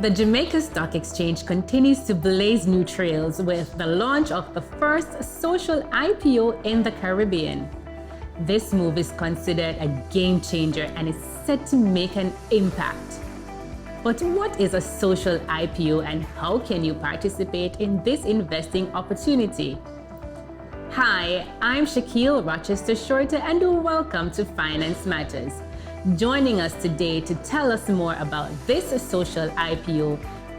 The Jamaica Stock Exchange continues to blaze new trails with the launch of the first social IPO in the Caribbean. This move is considered a game changer and is set to make an impact. But what is a social IPO and how can you participate in this investing opportunity? Hi, I'm Shaquille Rochester Shorter and welcome to Finance Matters. Joining us today to tell us more about this social IPO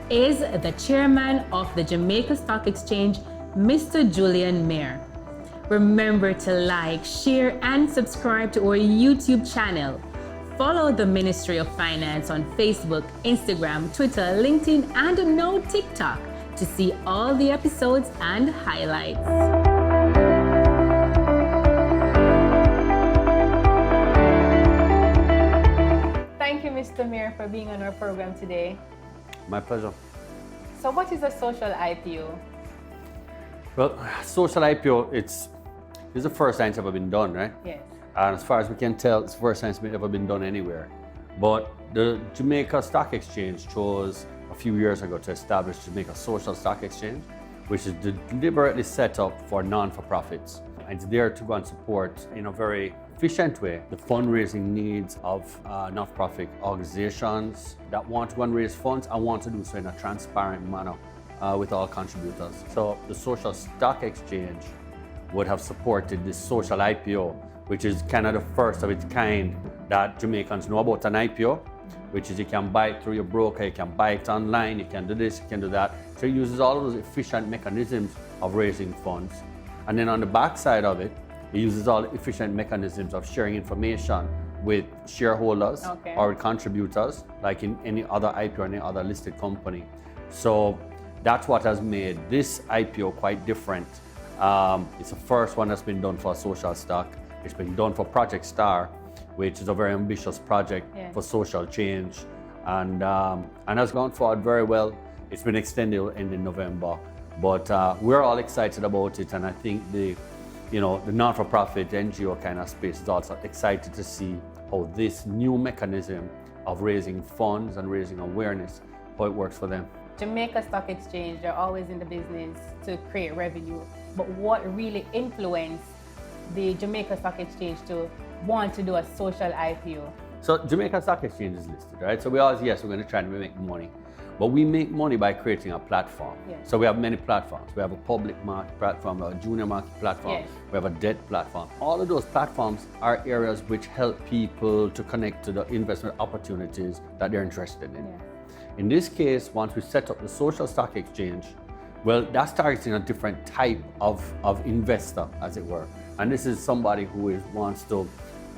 is the chairman of the Jamaica Stock Exchange, Mr. Julian Mayer. Remember to like, share, and subscribe to our YouTube channel. Follow the Ministry of Finance on Facebook, Instagram, Twitter, LinkedIn, and now TikTok to see all the episodes and highlights. Thank you, Mr. Mayer, for being on our program today. My pleasure. So what is a social IPO? Well, social IPO, it's the first time it's ever been done, right? Yes. And as far as we can tell, it's the first time it's ever been done anywhere. But the Jamaica Stock Exchange chose a few years ago to establish Jamaica Social Stock Exchange, which is deliberately set up for non-for-profits. It's there to go and support in a very efficient way the fundraising needs of not-for-profit organizations that want to go and raise funds and want to do so in a transparent manner with all contributors. So the Social Stock Exchange would have supported this social IPO, which is kind of the first of its kind that Jamaicans know about an IPO, which is you can buy it through your broker, you can buy it online, you can do this, you can do that. So it uses all of those efficient mechanisms of raising funds. And then on the back side of it, it uses all the efficient mechanisms of sharing information with shareholders or with contributors, like in any other IPO or any other listed company. So that's what has made this IPO quite different. It's the first one that's been done for a social stock. It's been done for Project Star, which is a very ambitious project for social change, and has gone forward very well. It's been extended in November, but we're all excited about it, and I think the non-for-profit NGO kind of space is also excited to see how this new mechanism of raising funds and raising awareness, how it works for them. Jamaica Stock Exchange, they're always in the business to create revenue, but what really influenced the Jamaica Stock Exchange to want to do a social IPO? So Jamaica Stock Exchange is listed, right? So we always, yes, we're going to try and make money, but we make money by creating a platform. Yes. So we have many platforms. We have a public market platform, a junior market platform, we have a debt platform. All of those platforms are areas which help people to connect to the investment opportunities that they're interested in. In this case, once we set up the Social Stock Exchange, well, that's targeting a different type of investor, as it were. And this is somebody who wants to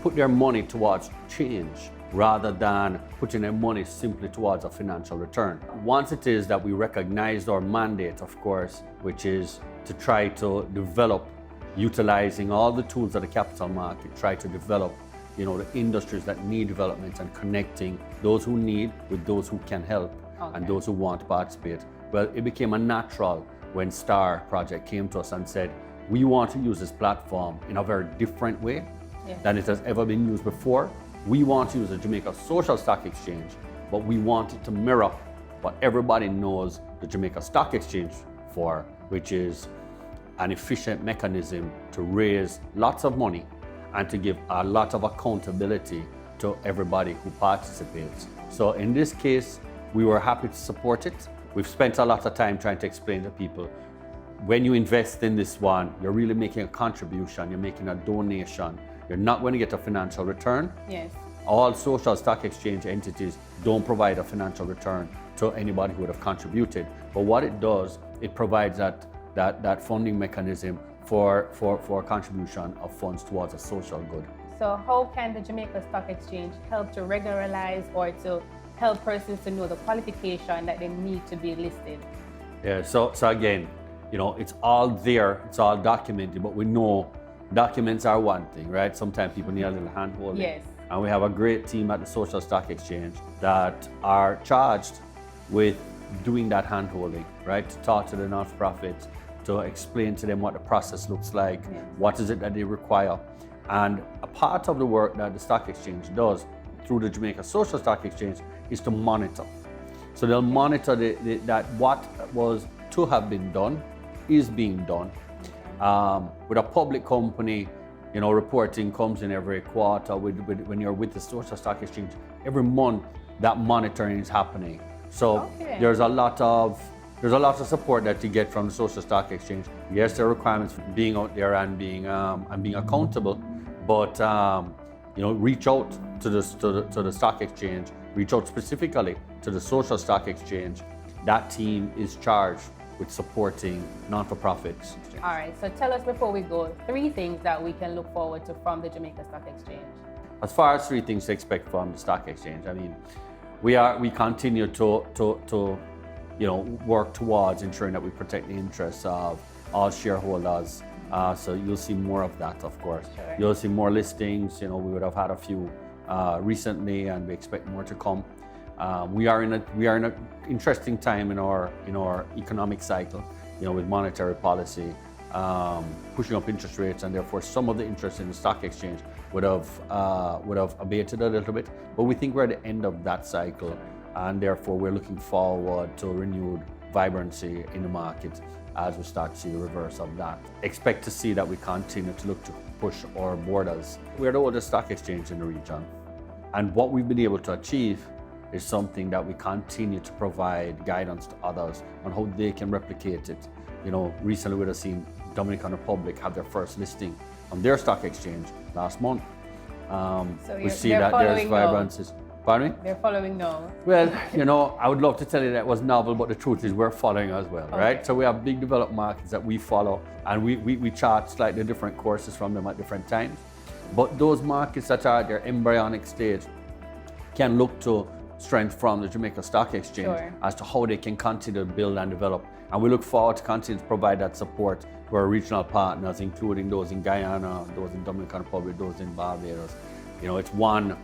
put their money towards change rather than putting their money simply towards a financial return. Once it is that we recognized our mandate, of course, which is to try to develop, utilizing all the tools of the capital market, try to develop the industries that need development and connecting those who need with those who can help and those who want to participate. Well, it became a natural when Star Project came to us and said, we want to use this platform in a very different way than it has ever been used before. We want to use the Jamaica Social Stock Exchange, but we want it to mirror what everybody knows the Jamaica Stock Exchange for, which is an efficient mechanism to raise lots of money and to give a lot of accountability to everybody who participates. So in this case, we were happy to support it. We've spent a lot of time trying to explain to people, when you invest in this one, you're really making a contribution, you're making a donation. You're not going to get a financial return. Yes. All social stock exchange entities don't provide a financial return to anybody who would have contributed. But what it does, it provides that funding mechanism for contribution of funds towards a social good. So how can the Jamaica Stock Exchange help to regularize or to help persons to know the qualification that they need to be listed? Yeah, so again, it's all there, it's all documented, but we know documents are one thing, right? Sometimes people need a little hand-holding. Yes. And we have a great team at the Social Stock Exchange that are charged with doing that hand-holding, right? To talk to the not-for-profits, to explain to them what the process looks like, what is it that they require. And a part of the work that the Stock Exchange does through the Jamaica Social Stock Exchange is to monitor. So they'll monitor that what was to have been done is being done. With a public company, reporting comes in every quarter. When you're with the social stock exchange, every month that monitoring is happening. So there's a lot of support that you get from the social stock exchange. Yes, there are requirements for being out there and being accountable, but reach out to the stock exchange. Reach out specifically to the social stock exchange. That team is charged with supporting non-for-profits. All right, so tell us before we go, 3 things that we can look forward to from the Jamaica Stock Exchange. As far as 3 things to expect from the stock exchange, I mean, we continue to work towards ensuring that we protect the interests of all shareholders. So you'll see more of that, of course. Sure. You'll see more listings. We would have had a few recently, and we expect more to come. We are in an interesting time in our economic cycle, with monetary policy pushing up interest rates, and therefore some of the interest in the stock exchange would have abated a little bit. But we think we're at the end of that cycle, and therefore we're looking forward to renewed vibrancy in the market as we start to see the reverse of that. Expect to see that we continue to look to push our borders. We're the oldest stock exchange in the region, and what we've been able to achieve is something that we continue to provide guidance to others on how they can replicate it. Recently we'd have seen Dominican Republic have their first listing on their stock exchange last month. So we see that there's vibrancies. Pardon me? They're following now. Well, I would love to tell you that was novel, but the truth is we're following as well, right? So we have big developed markets that we follow, and we chart slightly different courses from them at different times. But those markets that are at their embryonic stage can look to strength from the Jamaica Stock Exchange as to how they can continue to build and develop. And we look forward to continue to provide that support to our regional partners, including those in Guyana, those in Dominican Republic, those in Barbados. It's one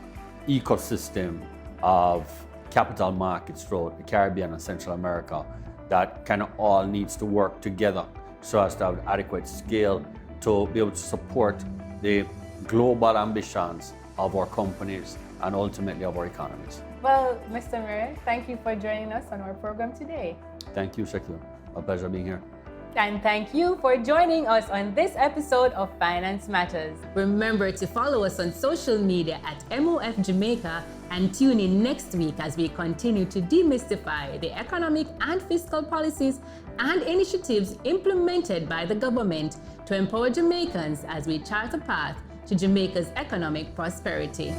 ecosystem of capital markets throughout the Caribbean and Central America that kind of all needs to work together so as to have adequate scale to be able to support the global ambitions of our companies and ultimately of our economies. Well, Mr. Murray, thank you for joining us on our program today. Thank you, Shaquille. A pleasure being here. And thank you for joining us on this episode of Finance Matters. Remember to follow us on social media at MOF Jamaica, and tune in next week as we continue to demystify the economic and fiscal policies and initiatives implemented by the government to empower Jamaicans as we chart a path to Jamaica's economic prosperity.